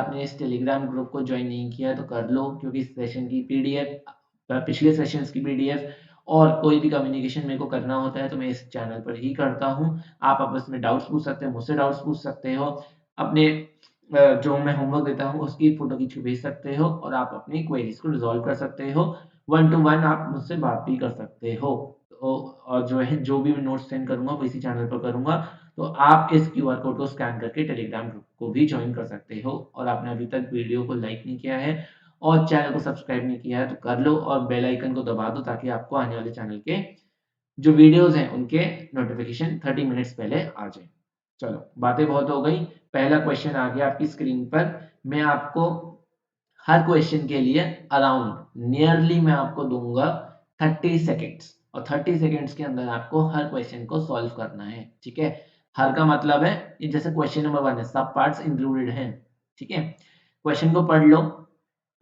आपने इस Telegram group को ज्वाइन नहीं किया तो कर लो, क्योंकि इस सेशन की पीडीएफ, पिछले सेशंस की पीडीएफ और कोई भी कम्युनिकेशन मेरे को करना होता है तो मैं इस चैनल पर ही करता हूँ। आप आपस में डाउट्स पूछ सकते हो, मुझसे डाउट्स पूछ सकते हो, अपने जो मैं होमवर्क देता हूँ उसकी फोटो खींच के भेज सकते हो और आप अपनी क्वेरीज को रिजॉल्व कर सकते हो। 1 to 1 आप मुझसे बात भी कर सकते हो। तो और जो भी मैं नोट्स सेंड करूँगा वो इसी चैनल पर करूँगा। तो आप इस क्यूआर कोड को स्कैन करके टेलीग्राम ग्रुप को भी ज्वाइन कर सकते हो। और आपने अभी तक वीडियो को लाइक नहीं किया है और चैनल को सब्सक्राइब नहीं किया है तो कर लो और बेल आइकन को दबा दो, ताकि आपको आने वाले चैनल के जो वीडियोस हैं उनके नोटिफिकेशन 30 मिनट्स पहले आ जाए। चलो, बातें बहुत हो गई। पहला क्वेश्चन आ गया आपकी स्क्रीन पर। मैं आपको हर क्वेश्चन के लिए अराउंड नियरली मैं आपको दूंगा 30 सेकेंड्स, और 30 सेकेंड्स के अंदर आपको हर क्वेश्चन को सॉल्व करना है। ठीक है, हर का मतलब है ये जैसे क्वेश्चन नंबर 1 है, सब पार्ट्स इंक्लूडेड हैं। ठीक है, क्वेश्चन को पढ़ लो,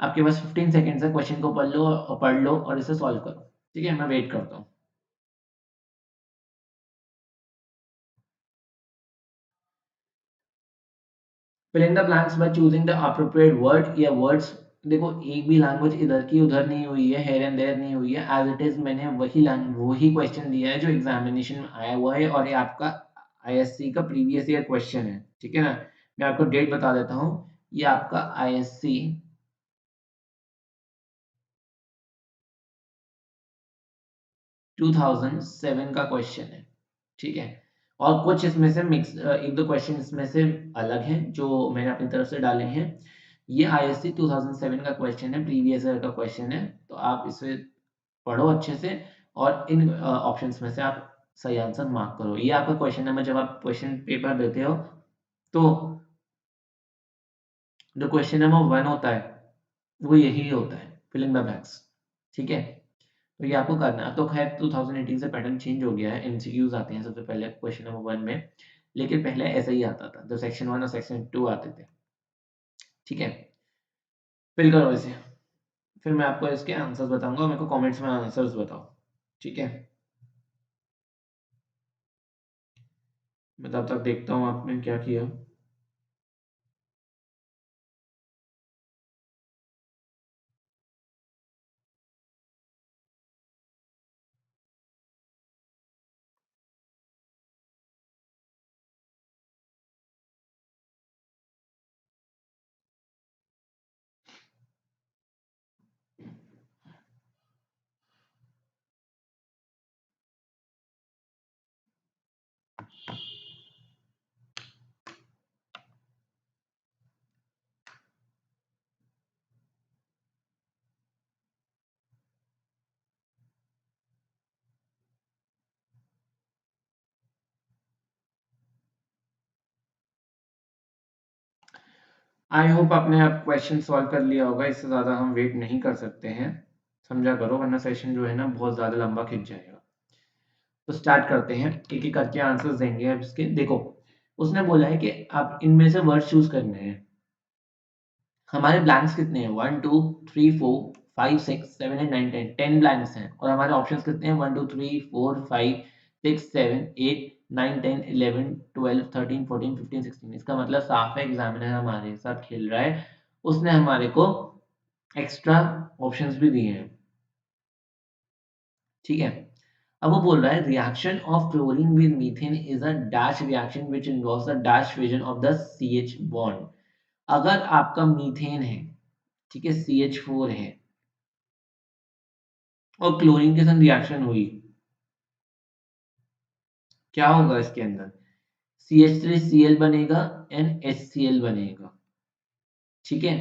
आपके पास 15 सेकेंड्स है, क्वेश्चन को पढ़ लो और इसे सॉल्व करो। ठीक है, मैं वेट करता हूँ। fill in the blanks by choosing the appropriate word या words। देखो, एक भी लैंग्वेज इधर की उधर नहीं हुई है, हेयर एंड देयर नहीं हुई है, एज इट इज मैंने वही क्वेश्चन दिया है जो एग्जामिनेशन में आया हुआ है, और ये आपका आईएससी का प्रीवियस ईयर क्वेश्चन है। ठीक है ना, मैं आपको डेट बता देता हूँ। ये आपका आईएससी 2007 का क्वेश्चन है। ठीक है, और कुछ इसमें से मिक्स, एक दो क्वेश्चन इसमें से अलग हैं जो मैंने अपनी तरफ से डाले हैं। ये आईएससी 2007 का क्वेश्चन है, प्रीवियस ईयर का क्वेश्चन है। तो आप इसे पढ़ो अच्छे से और इन ऑप्शंस में से आप सही आंसर मार्क करो। ये आपका क्वेश्चन नंबर, जब आप क्वेश्चन पेपर देते हो तो जो क्वेश्चन नंबर 1 होता है वो यही होता है, फिलिंग द ब्लैंक्स। ठीक है, तो ये आपको करना है। अब तो खैर 2018 से पैटर्न चेंज हो गया है, एमसीक्यूज आते हैं सबसे पहले क्वेश्चन नंबर 1 में, लेकिन पहले ऐसा ही आता था, जो सेक्शन 1 और सेक्शन 2 आते थे। ठीक है, फिल करो इसे, फिर मैं आपको इसके आंसर्स बताऊंगा, मेरे को कमेंट्स में आंसर्स बताओ। ठीक है, मैं तब तक देखता हूँ आपने क्या किया। आई होप आपने अब क्वेश्चन सॉल्व कर लिया होगा, इससे ज़्यादा हम वेट नहीं कर सकते हैं। समझा करो, वरना सेशन जो है ना बहुत ज़्यादा लंबा खिंच जाएगा। तो स्टार्ट करते हैं, एक एक करके आंसर्स देंगे अब इसके। देखो, उसने बोला है कि आप इनमें से वर्ड चूज करने हैं। हमारे ब्लैंक्स कितने हैं? 1 2 3 4 5 6 7 8 9 10, 10 ब्लैंक्स हैं। और हमारे ऑप्शंस कितने हैं? 1 2 3 4 5 6 7 8 9 10 11 12 13 14 15 16। इसका मतलब साफ है एग्जामिनर हमारे साथ खेल रहा है, उसने हमारे को एक्स्ट्रा ऑप्शंस भी दिए हैं। ठीक है, अब वो बोल रहा है reaction of chlorine with methane is a dash reaction which involves the dash fusion of the CH bond. अगर आपका मीथेन है, ठीक है, CH4 है, और क्लोरीन के साथ रिएक्शन हुई, क्या होगा इसके अंदर? CH3Cl बनेगा एंड HCl बनेगा। ठीक है,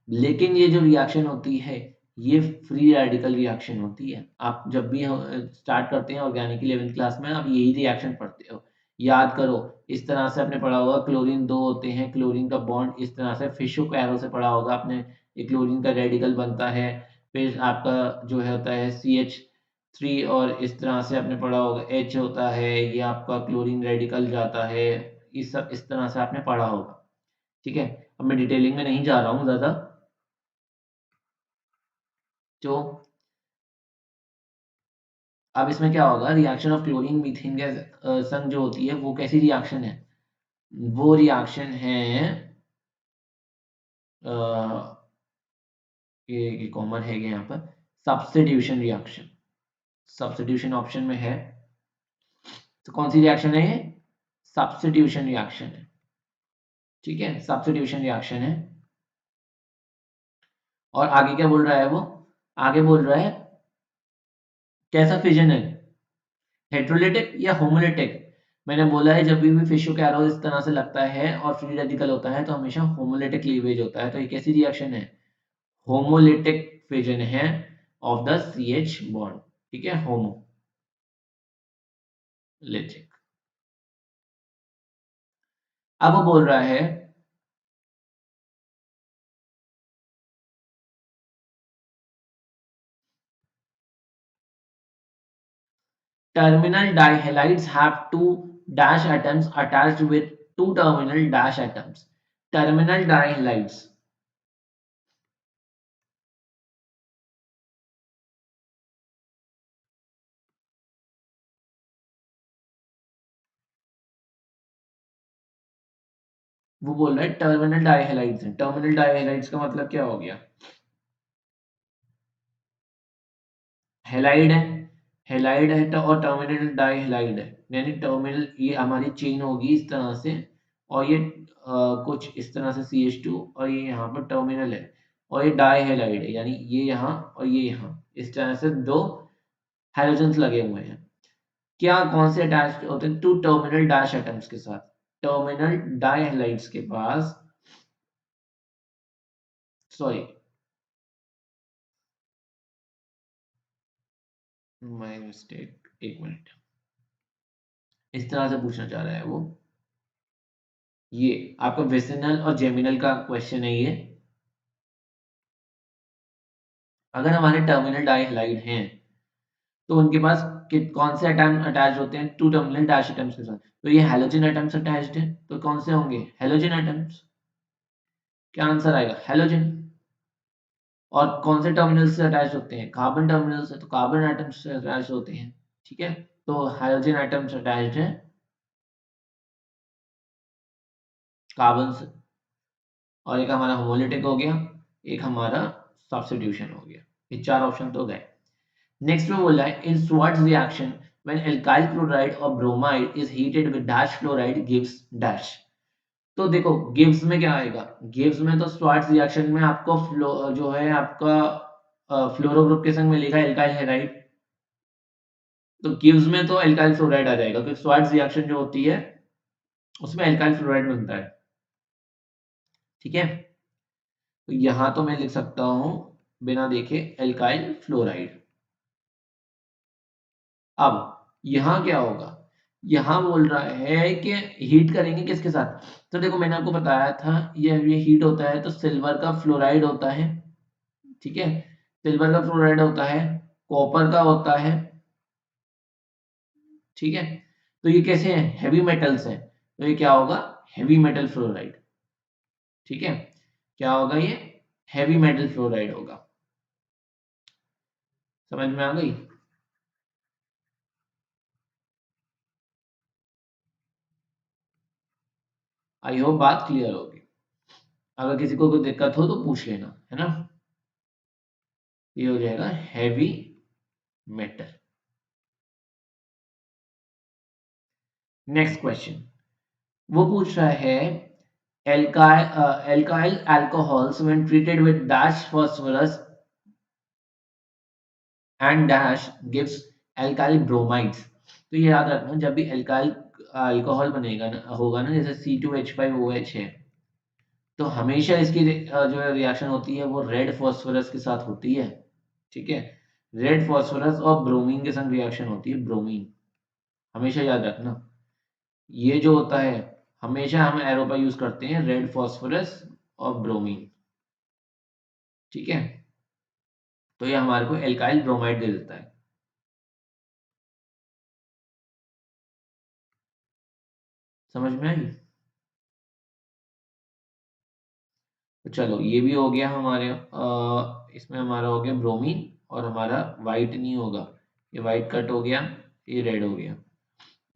लेकिन ये जो रिएक्शन होती है ये फ्री रेडिकल रिएक्शन होती है। आप जब भी स्टार्ट करते हैं ऑर्गेनिक 11th क्लास में, आप यही रिएक्शन पढ़ते हो। याद करो, इस तरह से आपने पढ़ा होगा, क्लोरीन दो होते हैं, क्लोरीन का बॉन्ड इस तरह से फिशो को एरो से पढ़ा होगा आपने, एक क्लोरीन का रेडिकल बनता है, फिर आपका जो है होता है CH3, और इस तरह से आपने पढ़ा होगा H होता है, ये आपका क्लोरीन रेडिकल जाता है। इस सब इस तरह से आपने पढ़ा होगा। ठीक है, अब मैं डिटेलिंग में नहीं जा रहा हूँ ज़्यादा। तो अब इसमें क्या होगा, reaction of chlorine methane gas संग जो होती है वो कैसी रिएक्शन है? वो रिएक्शन है ये कॉमन है यहाँ पर सब्स्टिट्यूशन रिएक्शन। सब्स्टिट्यूशन ऑप्शन में है, तो कौन सी रिएक्शन है ये? सब्स्टिट्यूशन रिएक्शन है। ठीक है, सब्स्टिट्यूशन रिएक्शन है। और आगे क्या बोल रहा है वो? आगे बोल रहा है कैसा फिजन है, हेट्रोलिटिक या होमोलिटिक? मैंने बोला है जब भी फिशो कैरो इस तरह से लगता है और फ्री रेडिकल होता है तो हमेशा होमोलिटिक लीवेज होता है। तो ये कैसी रिएक्शन है? होमोलिटिक फिजन है ऑफ द CH बॉन्ड। ठीक है, होमोलिटिक। अब वो बोल रहा है terminal dihalides have two dash atoms attached with two terminal dash atoms. Terminal dihalides. वो बोल रहा है टर्मिनल डाइहेलाइड्स हैं। टर्मिनल डाइहेलाइड्स का मतलब क्या हो गया? हेलाइड है, हेलाइड है तो और टर्मिनल डाइहेलाइड है, यानी टर्मिनल ये हमारी चेन होगी इस तरह से, और ये कुछ इस तरह से CH2 और ये यहाँ पर टर्मिनल है, और ये डाइहेलाइड है यानी ये यहाँ और ये यहाँ, इस तरह से दो हाइड्रोजन्स लगे हुए हैं। क्या कौन से अटैच होते हैं? टू टर्मिनल डैश एटम्स के साथ। टर्मिनल डाइहैलाइड्स के पास, सॉरी माय मिस्टेक, एक मिनट, इस तरह से पूछना चाह रहा है वो। ये आपका वेसिनल और जेमिनल का क्वेश्चन है ये। अगर हमारे टर्मिनल डाइहैलाइड हैं तो उनके पास कौन से एटम अटैच होते हैं? टू टर्मिनल डैश एटम्स के साथ। तो ये हैलोजन एटम्स अटैच्ड है, तो कौन से होंगे? Halogen atoms. क्या आंसर आएगा? हैलोजन। और कौन से टर्मिनल से अटैच होते हैं? कार्बन टर्मिनल से, तो कार्बन एटम्स से अटैच होते हैं। ठीक है, तो हाइड्रोजन एटम्स अटैच्ड है कार्बन से। और एक हमारा होमोलिटिक हो गया, एक हमारा सब्स्टिट्यूशन हो गया। ये चार ऑप्शन तो गए। नेक्स्ट में बोला है in Schwartz reaction when alkyl chloride और bromide is heated with dash fluoride gives dash. तो देखो गिव्स में क्या आएगा? गिव्स में तो Schwartz रिएक्शन में आपको जो है आपका फ्लोरो ग्रुप के संग मिलेगा एल्काइल हैलाइड, तो गिव्स में तो एल्काइल फ्लोराइड आ जाएगा, क्योंकि Schwartz रिएक्शन जो होती है उसमें एल्काइल फ्लोराइड बनता है। ठीक है, तो यहां तो मैं लिख सकता हूं बिना देखे एल्काइल फ्लोराइड। अब यहां क्या होगा? यहां बोल रहा है कि हीट करेंगे किसके साथ? तो देखो मैंने आपको बताया था ये हीट होता है तो सिल्वर का फ्लोराइड होता है। ठीक है, सिल्वर का फ्लोराइड होता है, कॉपर का होता है। ठीक है, तो ये कैसे हैं? हैवी मेटल्स हैं, तो ये क्या होगा? Heavy metal fluoride. ठीक है, क्या होगा ये? हैवी मेटल फ्लोराइड होगा। समझ में आ गई? आई होप बात क्लियर होगी। अगर किसी को कोई दिक्कत हो तो पूछ लेना, है ना? ये हो जाएगा हैवी मेटल। नेक्स्ट क्वेश्चन वो पूछ रहा है alkyl alcohols when treated with dash phosphorus and dash gives alkyl bromides। तो ये याद रखना जब भी एल्काइल अल्कोहल बनेगा ना, होगा ना, जैसे C2H5OH है, तो हमेशा इसकी जो रिएक्शन होती है वो रेड फॉस्फोरस के साथ होती है। ठीक है, रेड फॉस्फोरस और ब्रोमीन के संग रिएक्शन होती है, ब्रोमीन। हमेशा याद रखना ये जो होता है, हमेशा हम एरो का यूज करते हैं, रेड फॉस्फोरस और ब्रोमीन। ठीक है, तो ये हमारे को एल्काइल ब्रोमाइड दे देता है। समझ में आई? तो चलो ये भी हो गया हमारे इसमें हमारा हो गया ब्रोमीन, और हमारा वाइट नहीं होगा, ये वाइट कट हो गया, ये रेड हो गया।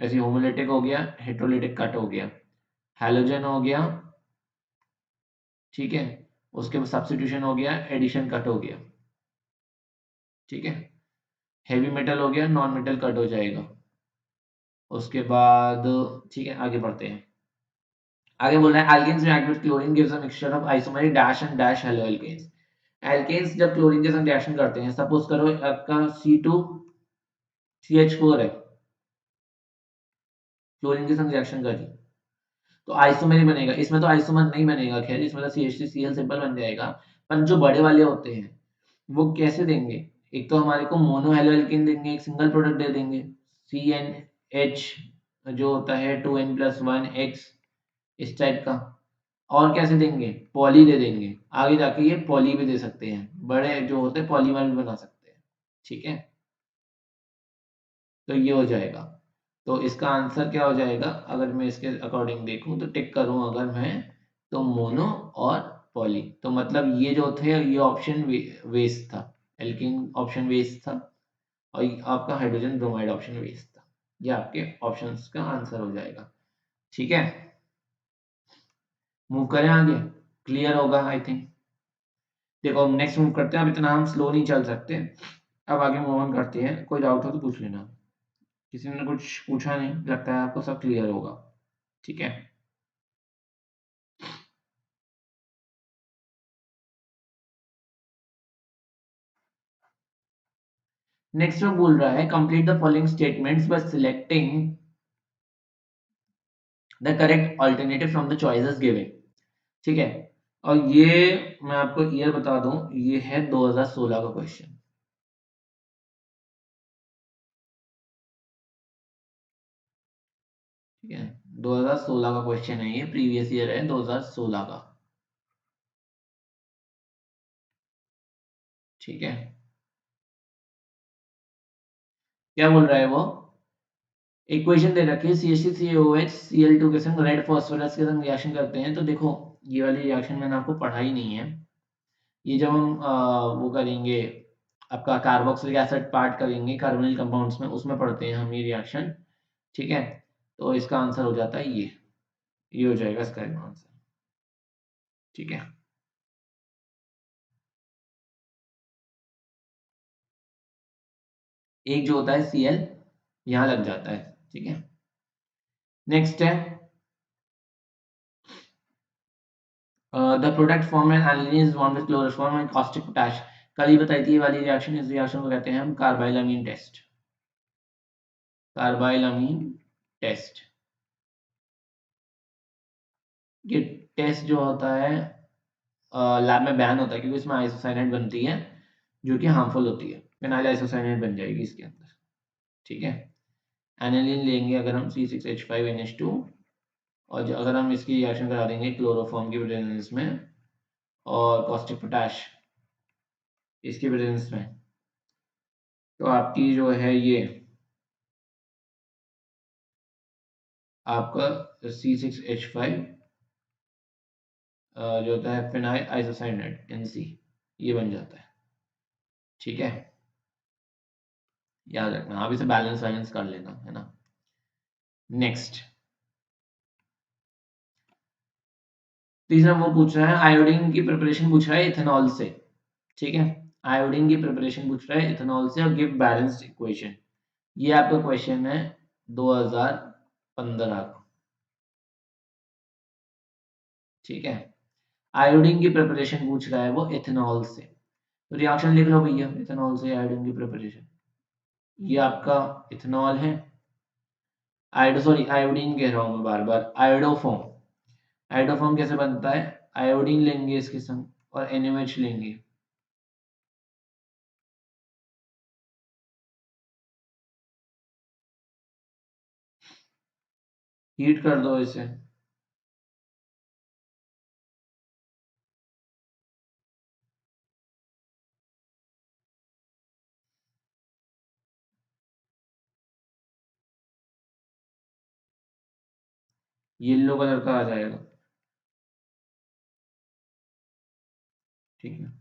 ऐसे होमोलिटिक हो गया, हेट्रोलिटिक कट हो गया, हैलोजन हो गया। ठीक है, उसके बाद सब्स्टिट्यूशन हो गया, एडिशन कट हो गया, ठीक है। हेवी मेटल हो गया, नॉन मेटल कट हो जाएगा। उसके बाद ठीक है, आगे बढ़ते हैं। आगे बोल रहा है alkanes react with chlorine gives a mixture of isomeric dash and dash halo alkanes. Alkanes जब क्लोरीन के साथ रिएक्शन करते हैं, सपोज करो आपका C2CH4 है, क्लोरीन के साथ रिएक्शन करी तो आइसोमेरिक बनेगा। इसमें तो आइसोमर नहीं बनेगा, खैर इसमें तो CH3Cl सिंपल बन जाएगा। पर जो बड़े वाले होते हैं वो कैसे देंगे? एक तो हमारे को मोनो हेलो एल्केन देंगे, एक सिंगल प्रोडक्ट दे देंगे CnH जो होता है 2n+1x इस टाइप का। और कैसे देंगे? पॉली दे देंगे। आगे जाके ये पॉली भी दे सकते हैं, बड़े जो होते हैं पॉलीमर भी बना सकते हैं, ठीक है। तो ये हो जाएगा। तो इसका आंसर क्या हो जाएगा? अगर मैं इसके अकॉर्डिंग देखूं तो टिक करूं अगर मैं, तो मोनो और पॉली। तो मतलब ये जो थे ये ऑप्शन वेस्ट था, एल्कीन ऑप्शन वेस्ट था, और आपका हाइड्रोजन ब्रोमाइड ऑप्शन वेस्ट था। ये आपके ऑप्शंस का आंसर हो जाएगा, ठीक है। मूव करें आगे, क्लियर होगा आई थिंक। देखो हम नेक्स्ट मूव करते हैं, अब इतना हम स्लो नहीं चल सकते। अब आगे मूव ऑन करते हैं, कोई डाउट हो तो पूछ लेना। किसी ने कुछ पूछा नहीं, लगता है आपको सब क्लियर होगा, ठीक है। नेक्स्ट वो बोल रहा है complete the following statements bye selecting the correct alternative from the choices given, ठीक है। और ये मैं आपको ईयर बता दूं, ये है 2016 का क्वेश्चन, ठीक है। 2016 का क्वेश्चन है, ये प्रीवियस ईयर है 2016 का, ठीक है। क्या बोल रहा है वो? इक्वेशन दे रखी है CH3COH Cl2 के संग रेड फास्फोरस के संग रिएक्शन करते हैं। तो देखो ये वाली रिएक्शन मैंने आपको पढ़ाई नहीं है। ये जब हम वो करेंगे, आपका कार्बोक्सिलिक एसिड पार्ट करेंगे कार्बोनिल कंपाउंड्स में, उसमें पढ़ते हैं हम ये रिएक्शन, ठीक है। तो इसका आंसर हो जाता है ये हो जाएगा इसका आंसर, ठीक है। एक जो होता है Cl यहाँ लग जाता है, ठीक है। नेक्स्ट है the product form an aniline is bond with chloroform and caustic potash। कल ही बताई थी ये वाली रिएक्शन, इस रिएक्शन को कहते हैं हम कार्बाइलामीन टेस्ट, कार्बाइलामीन टेस्ट। ये टेस्ट जो होता है लैब में बैन होता है, क्योंकि इसमें आइसोसाइनाइड बनती है जो कि हार्मफुल होती है। फिनाइल आइसोसाइनाइड बन जाएगी इसके अंदर, ठीक है। एनिलीन लेंगे अगर हम C6H5NH2, और अगर हम इसकी रिएक्शन करा देंगे क्लोरोफॉर्म की प्रेजेंस में और कॉस्टिक पोटैश इसकी प्रेजेंस में, तो आपकी जो है ये आपका C6H5 जो होता है फिनाइल आइसोसाइनाइड NC, ये बन जाता है, ठीक है। याद रखना, आप इसे बैलेंस वैलेंस कर लेना, है ना। नेक्स्ट तीसरा वो पूछ रहा है आयोडीन की प्रिपरेशन पूछ रहा है इथेनॉल से, ठीक है। आयोडीन की प्रिपरेशन पूछ रहा है इथेनॉल से और गिव बैलेंस्ड इक्वेशन। ये आपका क्वेश्चन है 2015 का, ठीक है। आयोडीन की प्रिपरेशन पूछ रहा है वो इथेनॉल से, तो रिएक्शन लिख लो भैया, इथेनॉल से आयोडीन की प्रिपरेशन। ये आपका इथेनॉल है, आयोडीन कह रहा हूं मैं बार बार, आयोडोफॉर्म। आयोडोफॉर्म कैसे बनता है? आयोडीन लेंगे इसके संग और NaOH लेंगे, हीट कर दो इसे, येलो कलर का आ जाएगा, ठीक है।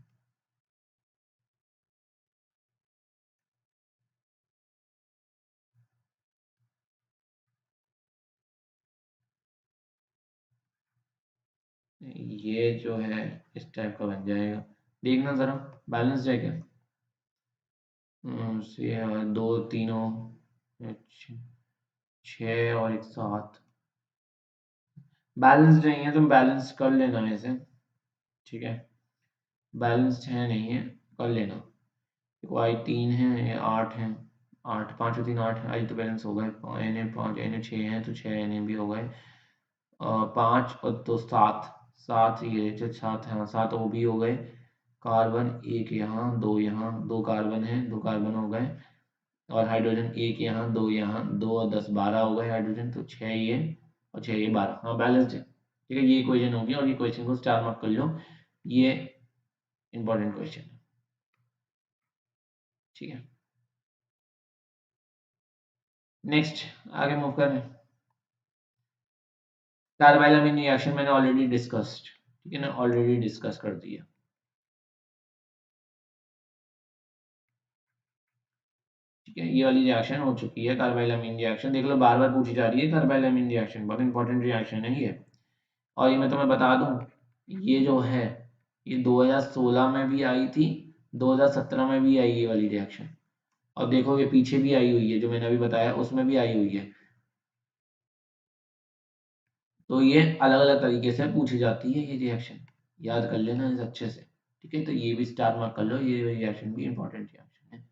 ये जो है इस टाइप का बन जाएगा। देखना जरा बैलेंस है क्या। दो तीनों, अच्छा, 6 और एक 7 बैलेंस नहीं है, तुम बैलेंस कर लेना इसे, ठीक है। बैलेंस्ड है नहीं है, कर लेना। देखो आई 3 है, ये 8 है, 8 5 और 3 8 है, आई तो बैलेंस हो गए। एन 5 एन 6 है तो 6 एन भी हो गए। 5 और 2 7, 7 ये 7 है, 7 वो भी हो गए। कार्बन एक यहाँ, दो यहाँ, दो कार्बन है, दो कार्बन हो गए। और हाइड्रोजन एक यहाँ, दो यहाँ, 2 और 10 12 हो गए हाइड्रोजन, तो 6 ये और 6 ये 12, हाँ बैलेंस्ड है, ठीक है। ये इक्वेशन होगी और ये क्वेश्चन को स्टार मार्क कर लो, ये इंपॉर्टेंट क्वेश्चन है, ठीक है। नेक्स्ट आगे मूव करें। कार्बाइलामिन रिएक्शन मैंने ऑलरेडी डिस्कस्ड, ठीक है ना, ऑलरेडी डिस्कस कर दिया। ठीक है, ये वाली रिएक्शन हो चुकी है, कार्बाइलामिन रिएक्शन। देख लो बार बार पूछी जा रही है कार्बाइलामिन रिएक्शन, बहुत इंपॉर्टेंट रिएक्शन है ये। और ये मैं तुम्हें बता दूं, ये जो है ये 2016 में भी आई थी, 2017 में भी आई ये वाली रिएक्शन। और देखो ये पीछे भी आई हुई है, जो मैंने अभी बताया उसमें भी आई हुई है। तो ये अलग अलग तरीके से पूछी जाती है ये रिएक्शन, याद कर लेना इस अच्छे से, ठीक है। तो ये भी स्टार मार्क कर लो, ये रिएक्शन भी इंपॉर्टेंट रिएक्शन है।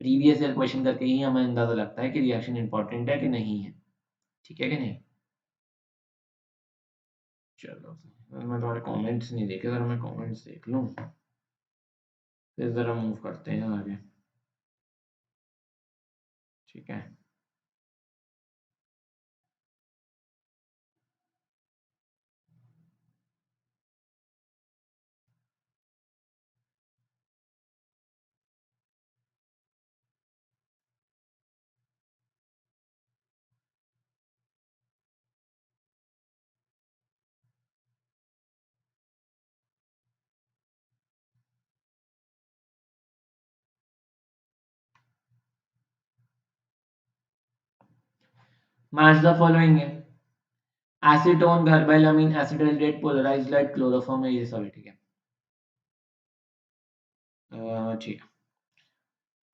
प्रीवियस ईयर क्वेश्चन करके ही हमें अंदाजा लगता है कि रिएक्शन इंपॉर्टेंट है कि नहीं है, ठीक है कि नहीं। चलो मैं तुम्हारे कमेंट्स नहीं देखे, अगर मैं कमेंट्स देख लूँ फिर ज़रा मूव करते हैं आगे, ठीक है। मैच द फॉलोइंग है, एसीटोन, कार्बाइलामिन, एसिटाइलडेट, पोलराइज्ड लाइट, क्लोरोफॉर्म है, ये सभी ठीक है। ठीक है,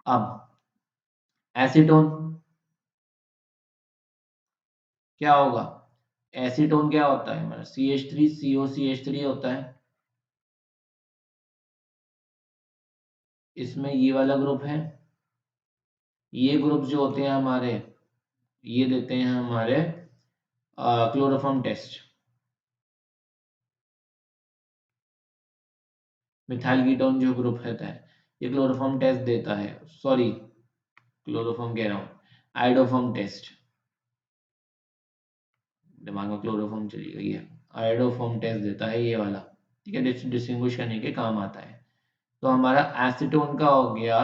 अब एसीटोन क्या होगा, एसीटोन क्या होता है हमारा, CH3COCH3 होता है। इसमें ये वाला ग्रुप है, ये ग्रुप जो होते हैं हमारे, ये देते हैं हमारे क्लोरोफॉर्म टेस्ट। मिथाइल कीटोन जो ग्रुप रहता है ये क्लोरोफॉर्म टेस्ट देता है, सॉरी क्लोरोफॉर्म कह रहा हूँ, आइडोफॉर्म टेस्ट, दिमाग में क्लोरोफॉर्म चली गई है। आइडोफॉर्म टेस्ट देता है ये वाला, ठीक है, डिस्टिंग्विश करने के काम आता है। तो हमारा एसीटोन का हो गया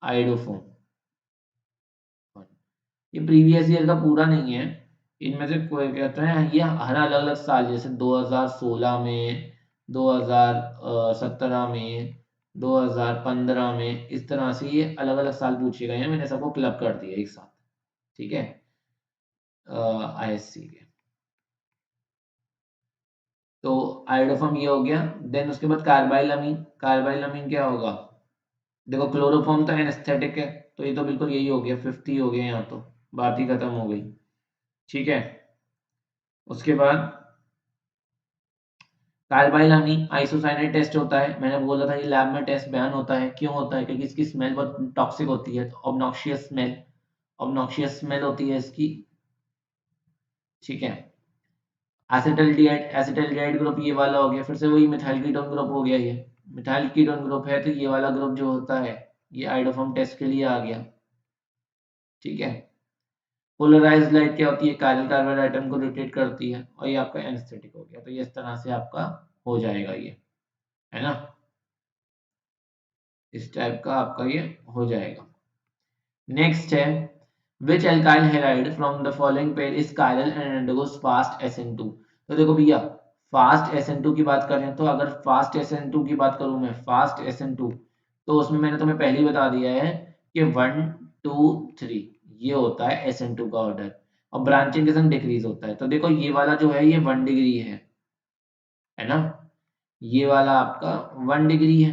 आइडोफॉर्म। ये प्रीवियस ईयर का पूरा नहीं है, इनमें से कोई कहते हैं ये हर अलग अलग साल, जैसे 2016 में, 2017 में, 2015 में, इस तरह से ये अलग अलग साल पूछे गए हैं, मैंने सबको क्लब कर दिया एक साथ, ठीक है, ISC के। तो आयोडोफॉर्म ये हो गया, देन उसके बाद कार्बाइलामीन, कार्बाइलामीन क्या होगा, देखो क्लोरोफॉर्म तो एनेस्थेटिक है, तो ये तो बिल्कुल यही हो गया, 50 हो गया, यहाँ तो बात ही खत्म हो गई, ठीक है। उसके बाद कार्बाइलामीन आइसोसाइनेट टेस्ट होता है, मैंने बोला था ये लैब में टेस्ट बयान होता है, क्यों होता है, क्योंकि इसकी स्मेल बहुत टॉक्सिक होती है, ऑब्नॉक्शियस स्मेल, ऑब्नॉक्शियस स्मेल होती है इसकी, ठीक है। एसिटाल्डिहाइड, एसिटाल्डिहाइड ग्रुप ये वाला हो गया, फिर से वही मिथाइल कीटोन ग्रुप हो गया, ये मिथाइल कीटोन ग्रुप है, तो ये वाला ग्रुप जो होता है ये आइडोफॉर्म टेस्ट के लिए आ गया, ठीक है। पोलराइज्ड लाइट क्या होती है, काइरल कार्बाइड एटम को रोटेट करती है, और ये आपका एनेस्थेटिक हो गया, तो ये इस तरह से आपका हो जाएगा, ये है ना, इस टाइप का आपका ये हो जाएगा। नेक्स्ट है, which alkyl halide from the following pair is chiral and undergoes fast SN2। तो देखो भैया फास्ट SN2 की बात करें, तो अगर फास्ट SN2 की बात करूं मैं, फास्ट SN2, तो उसमें मैंने तुम्हें पहले ही बता दिया है कि 1 2 3 ये होता है SN2 का ऑर्डर, और ब्रांचिंग के संग डिक्रीज होता है। तो देखो ये वाला जो है ये 1 डिग्री है है ना। ये वाला आपका 1 डिग्री है,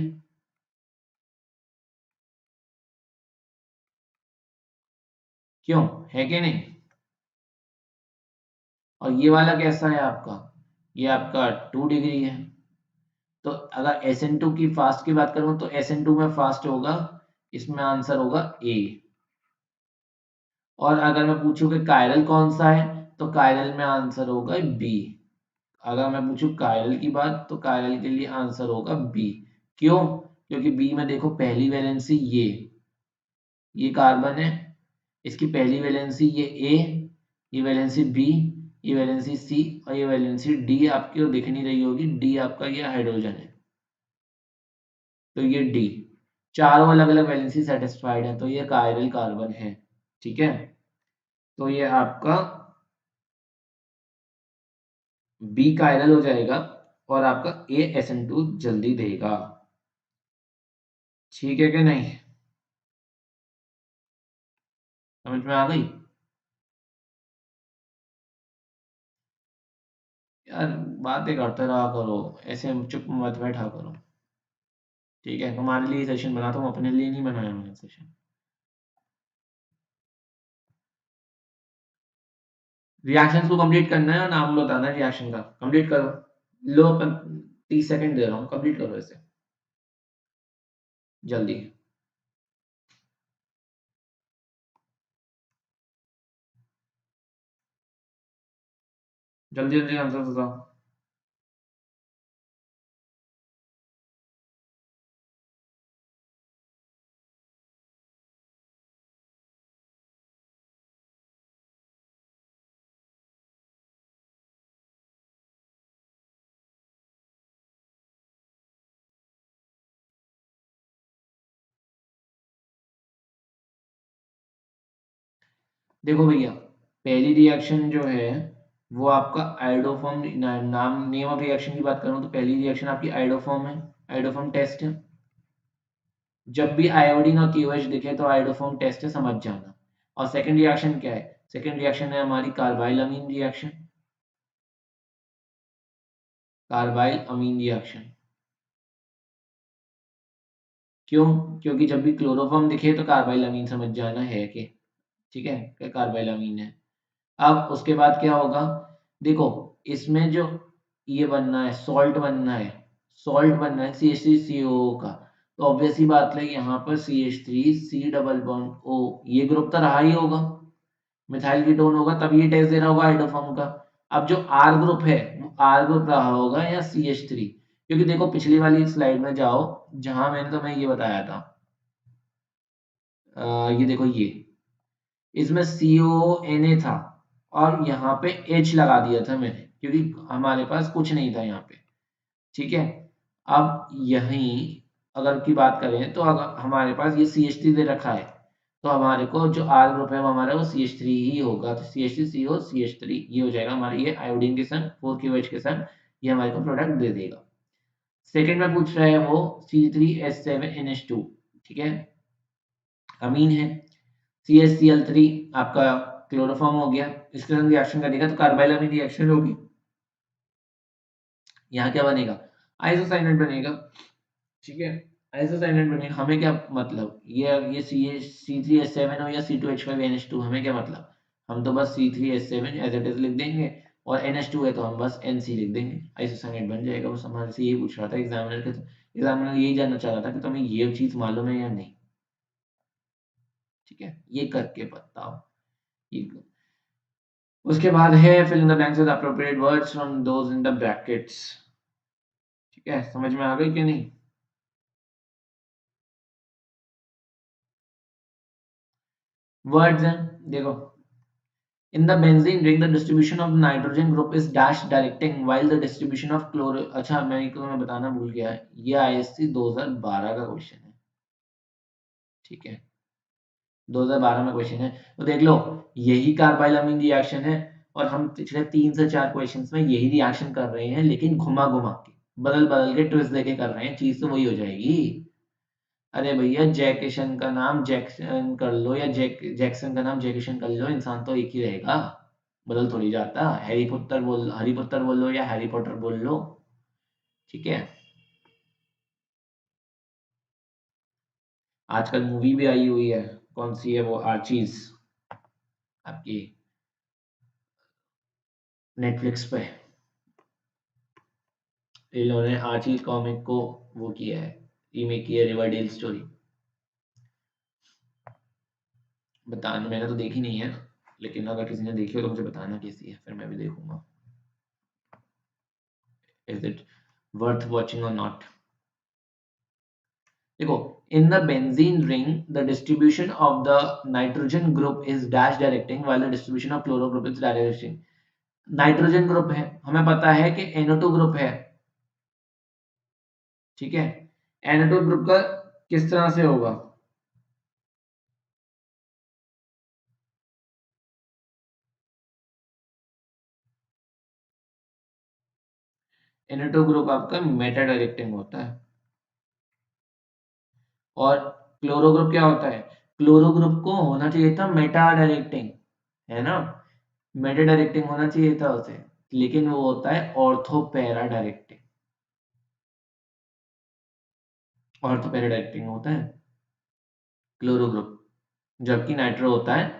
क्यों, है कि नहीं। और ये वाला कैसा है आपका, ये आपका 2 डिग्री है। तो अगर SN2 की फास्ट की बात करूं तो SN2 में फास्ट होगा, इसमें आंसर होगा ए। और अगर मैं पूछूं कि कायरल कौन सा है, तो कायरल में आंसर होगा बी। अगर मैं पूछूं कायरल की बात, तो कायरल के लिए आंसर होगा बी। क्यों, क्योंकि बी में देखो पहली वैलेंसी ये कार्बन है, इसकी पहली वैलेंसी ये ए, ये वैलेंसी बी, ये वैलेंसी सी और ये वैलेंसी डी आपकी दिख नहीं रही होगी, डी आपका ये हाइड्रोजन है, तो ये डी, चारों अलग अलग वैलेंसी सेटिस्फाइड है, तो ये कायरल कार्बन है। ठीक है, तो ये आपका बी कायरल हो जाएगा और आपका ASN2 जल्दी देगा। ठीक है कि नहीं, समझ में आ गई। यार बातें करते रहा करो, ऐसे चुप मत बैठा करो। ठीक है, तुम्हारे लिए सेशन बनाता हूँ, अपने लिए नहीं बनाया मैंने सेशन। रिएक्शन को कंप्लीट करना है और नाम बताना है रिएक्शन का, कंप्लीट करो। लो अपन 30 सेकंड दे रहा हूँ, कंप्लीट करो इसे जल्दी। जल्दी जल्दी आंसर बताओ। देखो भैया, पहली रिएक्शन जो है वो आपका आयोडोफॉर्म, नाम नेम ऑफ रिएक्शन की बात करूं तो पहली रिएक्शन आपकी आयोडोफॉर्म है, आयोडोफॉर्म टेस्ट है। जब भी आयोडीन और KOH दिखे तो आयोडोफॉर्म टेस्ट है, समझ जाना। और सेकंड रिएक्शन क्या है, सेकंड रिएक्शन है हमारी कार्बाइल अमीन रिएक्शन, कार्बाइल अमीन रिएक्शन। क्यों, क्योंकि जब भी क्लोरोफॉर्म दिखे तो कार्बाइल अमीन समझ जाना है कि, ठीक है, कि कार्बाइल अमीन है। अब उसके बाद क्या होगा, देखो इसमें जो ये बनना है, सॉल्ट बनना है, सॉल्ट बनना है CH3COO का, तो ऑब्वियस ही बात है यहाँ पर CH3C डबल बॉन्ड O, ये ग्रुप तो रहा ही होगा, मिथाइल कीटोन होगा, तब ये टेस्ट दे रहा होगा हाइड्रोफॉर्म का। अब जो R ग्रुप है वो R ग्रुप रहा होगा या CH3, क्योंकि देखो पिछली वाली स्लाइड में जाओ जहां मैंने तुम्हें ये बताया था, ये देखो ये, इसमें CONA था और यहाँ पे H लगा दिया था मैंने, क्योंकि हमारे पास कुछ नहीं था यहाँ पे। ठीक है, अब यहीं अगर की बात करें तो अगर हमारे पास ये CH3 दे रखा है, तो हमारे को जो R ग्रुप है वो हमारा वो CH3 ही होगा, तो CH3CO CH3 ये हो जाएगा हमारे, ये आयोडीन के संग 4KOH के संग ये हमारे को प्रोडक्ट दे देगा। सेकेंड में पूछ रहा है वो C3H7NH2, ठीक है, अमीन है। CHCl3 आपका क्लोरोफॉर्म हो गया, इसके साथ रिएक्शन करेगा तो कार्बाइल अमीन रिएक्शन होगी, यहाँ क्या बनेगा, आइसोसाइनेट बनेगा। ठीक है, आइसोसाइनेट बनेगा, हमें क्या मतलब, ये C3H7 हो या C2H5NH2, हमें क्या मतलब, हम तो बस C3H7 एज इट इज लिख देंगे और NH2 है तो हम बस NC लिख देंगे, आइसोसाइनेट बन जाएगा। बस हमारे से यही पूछ रहा था एग्जामिनर के, एग्जामिनर यही जानना चाह रहा था कि तुम्हें ये चीज मालूम है या नहीं। ठीक है, ये करके बताओ। ये उसके बाद है fill in the blanks with appropriate words from those in the brackets। ठीक है, समझ में आ गई कि नहीं। वर्ड्स हैं, देखो, in the benzene ring the distribution of the nitrogen group is dash directing while the distribution of chloro, अच्छा मैं तुम्हें बताना भूल गया, ये ISC 2012 का क्वेश्चन है। ठीक है, 2012 में क्वेश्चन है, तो देख लो यही कार्बाइल अमीन रिएक्शन है और हम पिछले 3 से 4 क्वेश्चंस में यही रिएक्शन कर रहे हैं, लेकिन घुमा घुमा के, बदल बदल के ट्विस्ट देके कर रहे हैं, चीज तो वही हो जाएगी। अरे भैया जैकेशन का नाम जैक्सन कर लो या जैक्सन का नाम जैकेशन कर लो, इंसान तो एक ही रहेगा, बदल थोड़ी जाता। हैरी पुत्तर बोल, हरी पुत्तर बोल लो या हैरी पॉटर बोल लो, ठीक है। आजकल मूवी भी आई हुई है, कौन सी है वो, आर्चीज, आपकी नेटफ्लिक्स पे। इन्होंने आर्चीज कॉमिक को वो किया है, रीमेक किया है, रिवरडेल स्टोरी। बताना, मैंने तो देखी नहीं है, लेकिन अगर किसी ने देखी हो तो मुझे बताना कैसी है, फिर मैं भी देखूंगा। इज इट वर्थ वॉचिंग और नॉट? देखो, in the benzene ring the distribution of the nitrogen group is dash directing while the distribution of chloro group is directing. Nitrogen group है, हमें पता है कि NO2 ग्रुप है, ठीक है। NO2 ग्रुप का किस तरह से होगा? NO2 ग्रुप आपका मेटा डायरेक्टिंग होता है, और क्लोरो ग्रुप क्या होता है? क्लोरो ग्रुप को होना चाहिए था मेटा डायरेक्टिंग, है ना, मेटा डायरेक्टिंग होना चाहिए था उसे, लेकिन वो होता है ortho para directing. Ortho para directing होता है क्लोरो ग्रुप, जबकि नाइट्रो होता है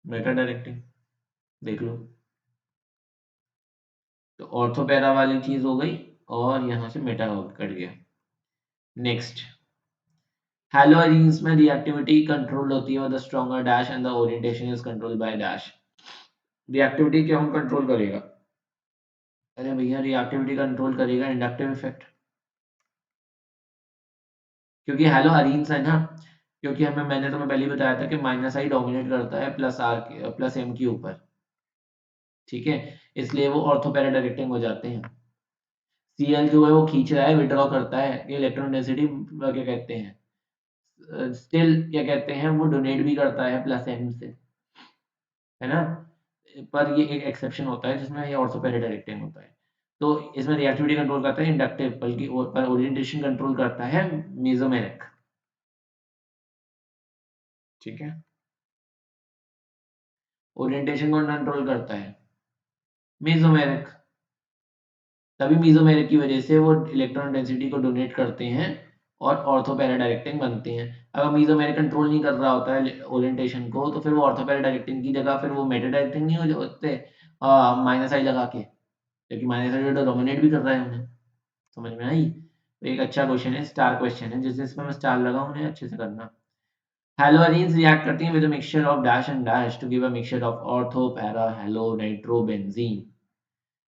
मेटा डायरेक्टिंग। देख लो, तो ऑर्थो पैरा वाली चीज हो गई, और यहां से मेटा कट गया। नेक्स्ट, हैलोजेंस में रिएक्टिविटी कंट्रोल होती है with a stronger dash and the orientation is controlled by dash. Reactivity क्यों कंट्रोल करेगा? अरे भैया, रिएक्टिविटी कंट्रोल करेगा इंडक्टिव इफेक्ट, क्योंकि हैलोजेंस है ना, क्योंकि हमें, मैंने तुम्हें पहले ही बताया था कि माइनस आई डोमिनेट करता है प्लस आर प्लस एम के ऊपर, ठीक है, इसलिए वो ऑर्थो पैरा डायरेक्टिंग हो जाते हैं। Cl जो है वो खींच रहा है, विड्रॉ करता है, इलेक्ट्रॉन डेंसिटी क्या कहते हैं, स्टिल क्या कहते हैं, वो डोनेट भी करता है प्लस एम से, है ना। पर ये एक एक्सेप्शन होता है जिसमें ये ऑर्थो पैरा डायरेक्टिंग होता है। तो इसमें रिएक्टिविटी कंट्रोल करता है इंडक्टिव, बल्कि पर ओरिएंटेशन कंट्रोल करता है मेसोमेरिक, ठीक है। ओरिएंटेशन को कंट्रोल करता है मेसोमेरिक, तभी मेसोमेरिक की वजह से वो इलेक्ट्रॉन डेंसिटी को डोनेट करते हैं और ऑर्थो पैरा डायरेक्टिंग बनते हैं। अगर मेसोमेरिक कंट्रोल नहीं कर रहा होता है ओरिएंटेशन को, तो फिर वो ऑर्थो पैरा डायरेक्टिंग की जगह फिर वो मेटा डायरेक्टिंग नहीं हो जाते, माइनस आई लगा के, क्योंकि माइनस आई तो डोमिनेट भी कर रहा है उन्हें। समझ में आई? तो एक अच्छा क्वेश्चन है, स्टार क्वेश्चन है, जिस जिसमें मैं स्टार लगा उन्हें अच्छे से करना। हैलोजेंस रिएक्ट करती हैं with a mixture of dash and dash to give a mixture of ortho para halo nitro benzene.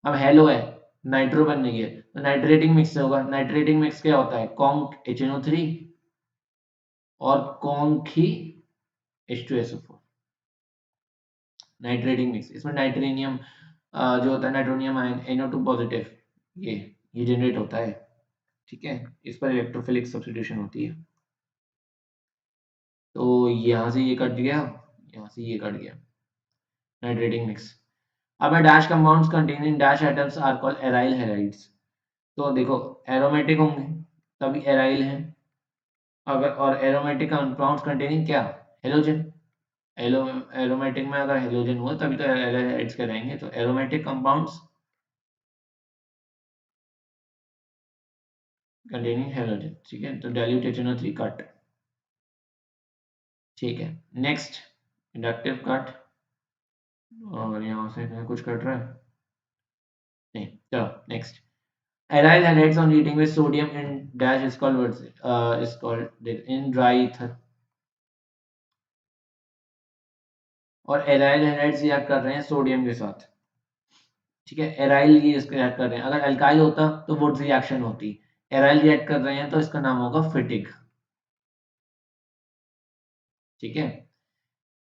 अब हेलो है, नाइट्रो बन रही है, तो नाइट्रेटिंग मिक्स होगा। नाइट्रेटिंग मिक्स क्या होता है? कॉन्क HNO3 और कॉन्क ही H2SO4। नाइट्रेटिंग मिक्स, इसमें नाइट्रेनियम जो होता है, नाइट्रोनियम आयन NO2 पॉजिटिव, ये ये जनरेट होता है, ठीक है। इस पर इलेक्ट्रोफिलिक सब्स्टिट्यूशन होती है। तो यहाँ से ये कट गया, यहाँ से ये कट गया, नाइट्रेटिंग मिक्स। अब dash compounds containing dash atoms are called aryl halides. तो देखो, एरोमेटिक होंगे तभी एराइल है, अगर, और एरोमेटिक कंपाउंड्स कंटेनिंग क्या? हेलोजन। एलो एरोमेटिक में अगर हेलोजन हुआ तभी तो एल्डिहाइड्स कहलाएंगे, तो एरोमेटिक कंपाउंड्स कंटेनिंग हेलोजन, ठीक है। तो डाइल्यूट HNO3 कट, ठीक है। नेक्स्ट, इंडक्टिव कट, और यहाँ से कुछ कट रहा है नहीं, चलो next. Aryl halides on reacting with sodium in dash is called in dry ether। और एराइल हैलाइड्स रिएक्ट कर रहे हैं सोडियम के साथ, ठीक है। एराइल ये इसके रिएक्ट कर रहे हैं, अगर अल्काइल होता तो वुड्स रिएक्शन होती, एराइल रिएक्ट कर रहे हैं तो इसका नाम होगा फिटिक, ठीक है।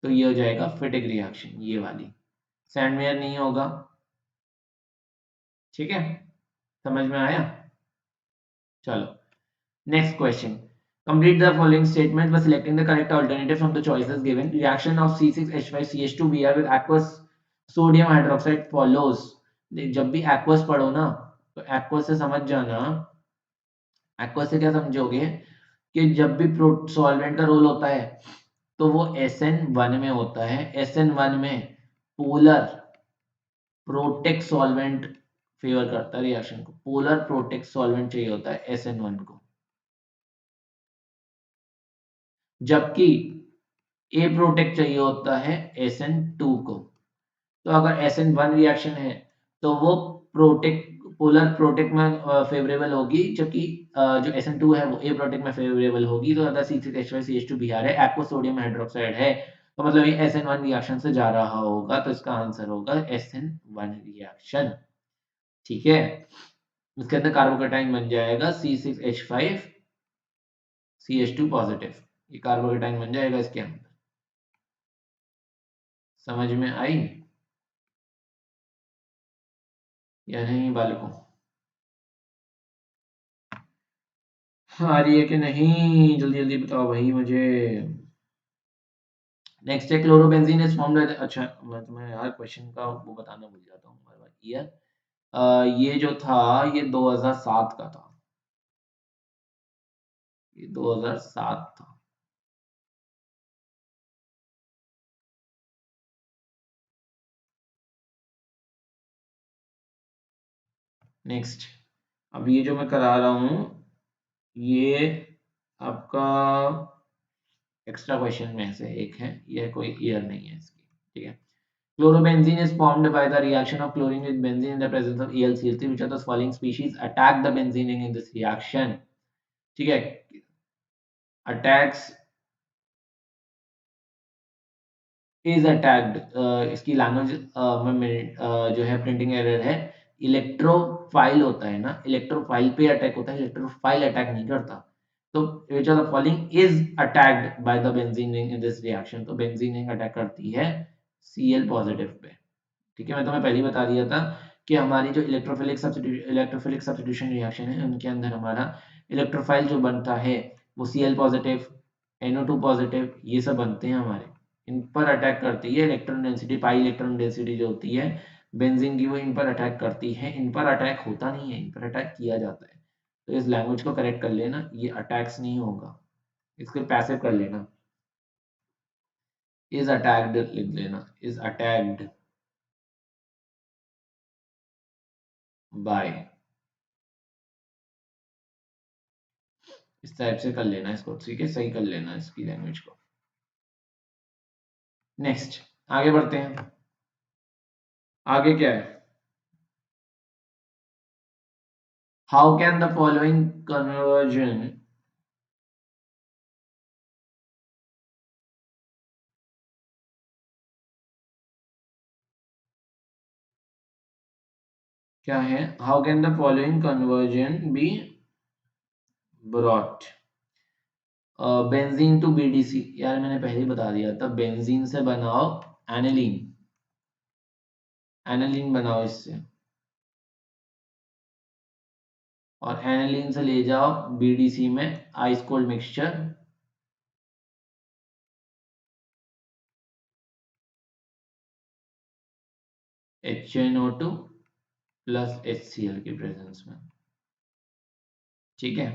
तो ये हो जाएगा फिटिक रिएक्शन, ये वाली। सैंडमेयर नहीं होगा, ठीक है। समझ में आया? चलो next question. Complete the following statement by selecting the correct alternative from the choices given. Reaction of C6H5CH2Br with aqueous sodium hydroxide follows। जब भी aqueous पढ़ो ना, तो aqueous से समझ जाना, aqueous से क्या समझोगे कि जब भी सॉल्वेंट का रोल होता है तो वो SN1 में होता है। SN1 में पोलर प्रोटेक्ट सॉल्वेंट फेवर करता है रिएक्शन को, पोलर प्रोटेक्ट सॉल्वेंट चाहिए होता है SN1 को, जबकि ए प्रोटेक्ट चाहिए होता है SN2 को। तो अगर SN1 रिएक्शन है तो वो प्रोटेक्ट पोलर प्रोटेक्ट में फेवरेबल होगी, जबकि जो SN2 है वो ए प्रोटेक्ट में फेवरेबल होगी। तो अगर C6H5CH2 Br है, एक्वा सोडियम हाइड्रोक्साइड है, तो मतलब ये SN1 रिएक्शन से जा रहा होगा, तो इसका आंसर होगा SN1 रिएक्शन। ठीक है, इसके अंदर कार्बोकेटाइन बन जाएगा C6H5CH2 पॉजिटिव, ये कार्बोकेटाइन बन जाएगा इसके अंदर। समझ में आई या नहीं बालकों? आ रही है कि नहीं? जल्दी जल्दी बताओ भाई मुझे। नेक्स्ट है क्लोरोबेंजीन इज फॉर्म्ड। अच्छा, मैं तुम्हें यार क्वेश्चन का वो बताना भूल जाता हूँ हर बार। ईयर ये जो था ये 2007 का था, ये 2007 था। नेक्स्ट, अब ये जो मैं करा रहा हूँ ये आपका एक्स्ट्रा क्वेश्चन में से एक है, ये कोई ईयर नहीं है इसकी। ठीक है, chlorobenzene is formed by the reaction of chlorine with benzene in the presence of AlCl3, which of the following species attack the benzene in this reaction? ठीक है, attacks is attacked, इसकी लैंग्वेज में जो है प्रिंटिंग एरर है। Electrophile होता है ना, इलेक्ट्रोफाइल पे अटैक होता है, इलेक्ट्रोफाइल अटैक नहीं करता। तो which of the following is attacked by the benzene ring in this reaction? तो बेंजीन रिंग अटैक करती है Cl पॉजिटिव पे। ठीक है, मैं तुम्हें पहले ही बता दिया था कि हमारी जो इलेक्ट्रोफिलिक सब्स्टिट्यूशन रिएक्शन है उनके अंदर हमारा इलेक्ट्रोफाइल जो बनता है वो Cl पॉजिटिव, NO2 पॉजिटिव, ये सब बनते हैं हमारे। इन पर अटैक करती है electron density, pi electron density जो होती है बेंजीन की, वो इन पर अटैक करती है। इन पर अटैक होता नहीं है, इन पर अटैक किया जाता है। तो इस लैंग्वेज को करेक्ट कर लेना, ये अटैक्स नहीं होगा, इसको पैसिव कर लेना। इज अटैक्ड लिख लेना, इज अटैक्ड बाय, इस टाइप से कर लेना इसको। ठीक है, सही कर लेना इसकी लैंग्वेज को। नेक्स्ट, आगे बढ़ते हैं। आगे क्या है? How can the following conversion क्या है? How can the following conversion be brought? Benzene to BDC, यार मैंने पहले ही बता दिया था, बेंजीन से बनाओ एनिलीन, एनिलीन बनाओ इससे, और एनिलीन से ले जाओ BDC में ice cold mixture, HNO2 plus HCl की प्रेजेंस में। ठीक है,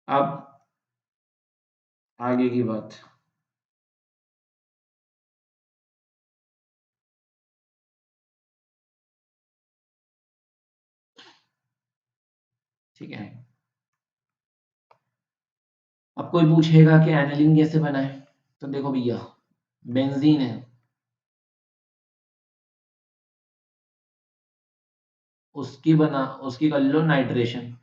अब आगे की बात। ठीक है, अब कोई पूछेगा कि एनिलीन कैसे बनाए, तो देखो भैया, बेंजीन है, उसकी कर लो नाइट्रेशन।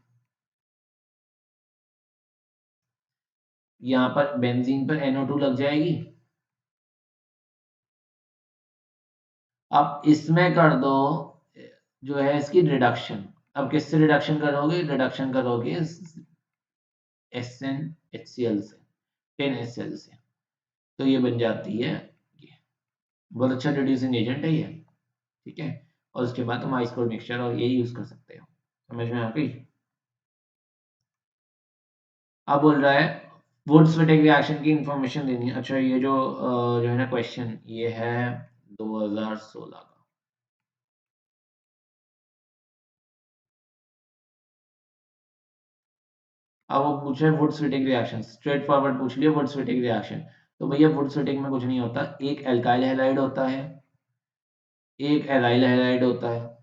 यहाँ पर बेंजीन पर NO2 लग जाएगी, अब इसमें कर दो जो है इसकी रिडक्शन। अब किससे रिडक्शन करोगे? रिडक्शन करोगे SnHCl से, 10HCl से, तो ये बन जाती है ये। बहुत अच्छा रिड्यूसिंग एजेंट है ये। ठीक है, और उसके बाद तुम आइस कोल्ड मिक्सचर और ये यूज कर सकते हो। समझ में आ गई? अब बोल रहा है वुड्स विटेक रिएक्शन की इंफॉर्मेशन देनी है। अच्छा, ये जो है ना क्वेश्चन, ये है 2016 का। अब वो पूछ रहे वुड्स विटेक रिएक्शन, स्ट्रेट फॉरवर्ड पूछ लिया वुड्स विटेक रिएक्शन। तो भैया वुड्स विटेक में कुछ नहीं होता, एक एल्काइल हैलाइड होता है एक एराइल हैलाइड होता है।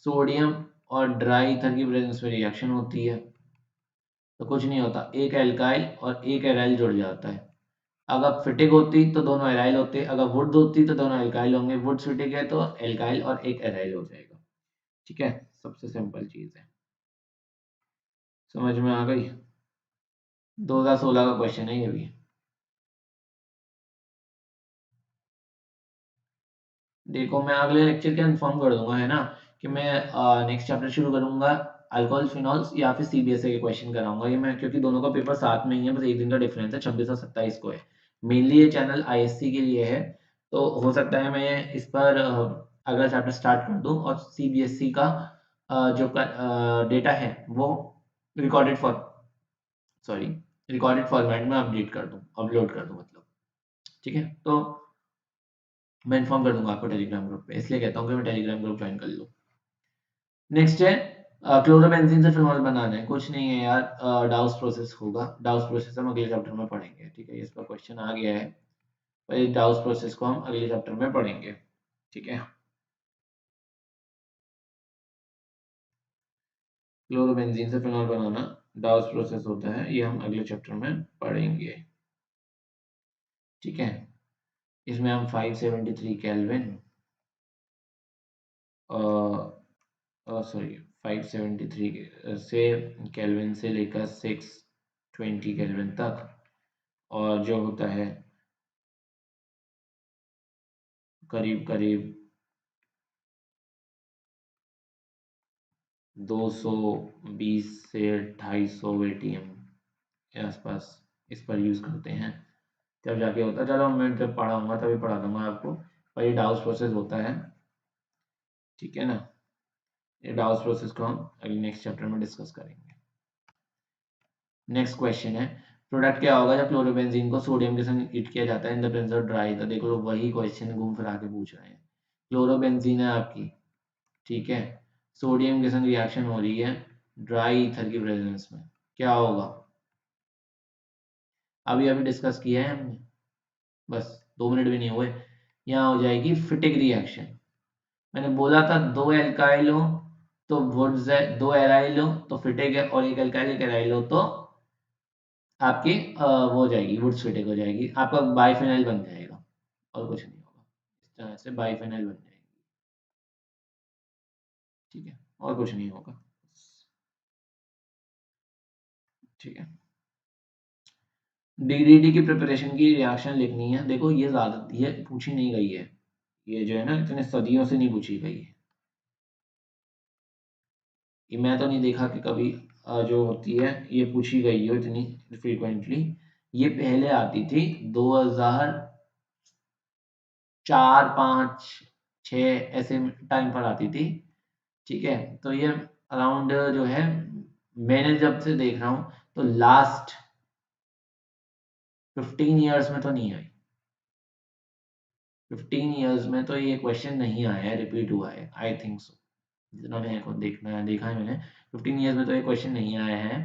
सोडियम और ड्राई ईथर की प्रेजेंस में रिएक्शन होती है तो कुछ नहीं होता, एक एल्काइल और एक एराइल जुड़ जाता है। अगर फिटिक होती तो दोनों एराइल होते, अगर वुड होती तो दोनों एल्काइल होंगे, वुड फिटिक है तो एल्काइल और एक एराइल हो जाएगा। ठीक है, सबसे सिंपल चीज है, समझ में आ गई। 2016 का क्वेश्चन है ये भी। देखो मैं अगले लेक्चर के इन्फॉर्म कर दूंगा, है ना, कि मैं नेक्स्ट चैप्टर शुरू करूंगा अल्कोहल फिनॉल्स या फिर सीबीएसई के क्वेश्चन कराऊंगा ये मैं, क्योंकि दोनों का पेपर साथ में ही है, बस एक दिन का डिफरेंस है, 26 और 27 को है। मेनली ये चैनल आईएससी के लिए है, तो हो सकता है मैं इस पर अगला चैप्टर स्टार्ट कर दूं और सीबीएसई का जो डेटा है वो recorded for sorry recorded format में अपडेट कर दूं, अपलोड कर दूं मतलब। ठीक है, तो मैं इन्फॉर्म कर दूंगा आपको टेलीग्राम ग्रुप पे, इसलिए कहता हूँ कि मैं टेलीग्राम ग्रुप ज्वाइन कर लूँ। नेक्स्ट है क्लोरोबेंजीन से फिनॉल बनाना है, कुछ नहीं है यार, डाउस प्रोसेस होगा, डाउस प्रोसेस हम अगले चैप्टर में पढ़ेंगे। ठीक है, इस पर क्वेश्चन आ गया है, पर इस डाउस प्रोसेस को हम अगले चैप्टर में पढ़ेंगे। ठीक है, क्लोरोबेंजीन से फिनॉल बनाना डाउस प्रोसेस होता है, ये हम अगले चैप्टर में पढ़ेंगे। ठीक है, इसमें हम 573 केल्विन सॉरी 573 से केल्विन से लेकर 620 केल्विन तक, और जो होता है करीब करीब 220 से 250 एटीएम के आसपास इस पर यूज़ करते हैं, तब जाके होता है। चलो मैं जब पढ़ाऊंगा तभी पढ़ा दूंगा आपको, पर ये डाउस प्रोसेस होता है। ठीक है ना, ये डाउस प्रोसेस को हम अगले नेक्स्ट चैप्टर में डिस्कस करेंगे। नेक्स्ट क्वेश्चन है, प्रोडक्ट क्या होगा जब क्लोरोबेंजीन को सोडियम के संग हीट किया जाता है in the presence of dry. तो देखो वही क्वेश्चन घूम फिरा के पूछ रहे हैं, क्लोरोबेंजीन है आपकी, ठीक है, सोडियम के संग रिएक्शन हो रही है ड्राई ईथर की प्रेजेंस में, क्या होगा। अभी अभी डिस्कस किया है हमने, बस 2 मिनट भी नहीं हुए। यहाँ हो जाएगी फिटिक रिएक्शन। मैंने बोला था दो एल्काइल हो तो वुड्स है, दो एराइल हो तो फिटिक है, और एक एल्काइल एक एराइल हो तो आपकी वो हो जाएगी, वुड्स फिटिक हो जाएगी, आपका बाइफेनाइल बन जाएगा, और कुछ नहीं होगा। इस तरह से बाइफेनाइल बन जाएगी। ठीक है, और कुछ नहीं होगा। ठीक है, डीडीटी की प्रिपरेशन की रिएक्शन लिखनी है। देखो ये ज्यादा ये पूछी नहीं गई है, ये जो है ना इतने सदियों से नहीं पूछी गई है, ये मैं तो नहीं देखा कि कभी जो होती है ये पूछी गई हो इतनी फ्रीक्वेंटली। ये पहले आती थी 2004 5 6 ऐसे टाइम पर आती थी। ठीक है, तो ये अराउंड जो है, मैंने जब से देख रहा हूँ तो लास्ट 15 ईयर्स में तो नहीं आई, 15 ईयर्स में तो ये क्वेश्चन नहीं आया है, रिपीट हुआ है, आई थिंक सो, जितना मेरे को देखा है मैंने, 15 ईयर्स में तो ये क्वेश्चन नहीं आया है।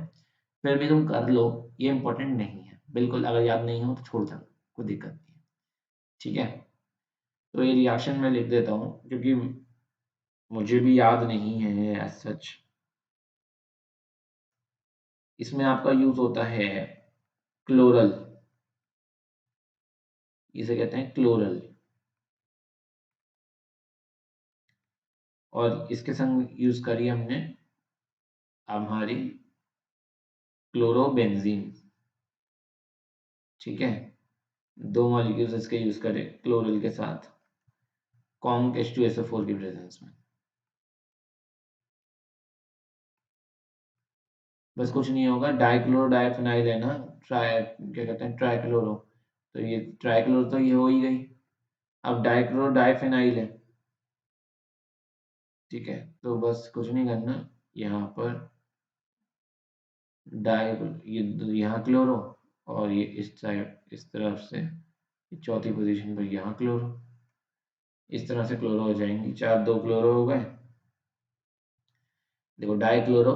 फिर भी तुम कर लो, ये इंपॉर्टेंट नहीं है बिल्कुल, अगर याद नहीं हो तो छोड़ दो, कोई दिक्कत नहीं है। ठीक है, तो ये रिएक्शन मैं लिख देता हूँ क्योंकि मुझे भी याद नहीं है एज सच। इसमें आपका यूज होता है क्लोरल, इसे कहते हैं क्लोरल, और इसके संग यूज करी हमने हमारी क्लोरोबेंजीन। ठीक है, 2 मॉलिक्यूल्स इसके यूज करें क्लोरल के साथ कॉन्क H2SO4 की प्रेजेंस में। बस कुछ नहीं होगा, डाइक्लोरो डाइफिनाइल है ना, ट्राई क्या कहते हैं ट्राइक्लोरो, तो ये ट्राइक्लोरो तो ये हो ही गई, अब डाइक्लोरो डाइफिनाइल है। ठीक है, तो बस कुछ नहीं करना, यहाँ पर डाइ ये यहाँ क्लोरो, और ये इस साइड इस तरफ से चौथी पोजीशन पर यहाँ क्लोरो, इस तरह से क्लोरो हो जाएंगी, 4 2 क्लोरो हो गए। देखो डाइक्लोरो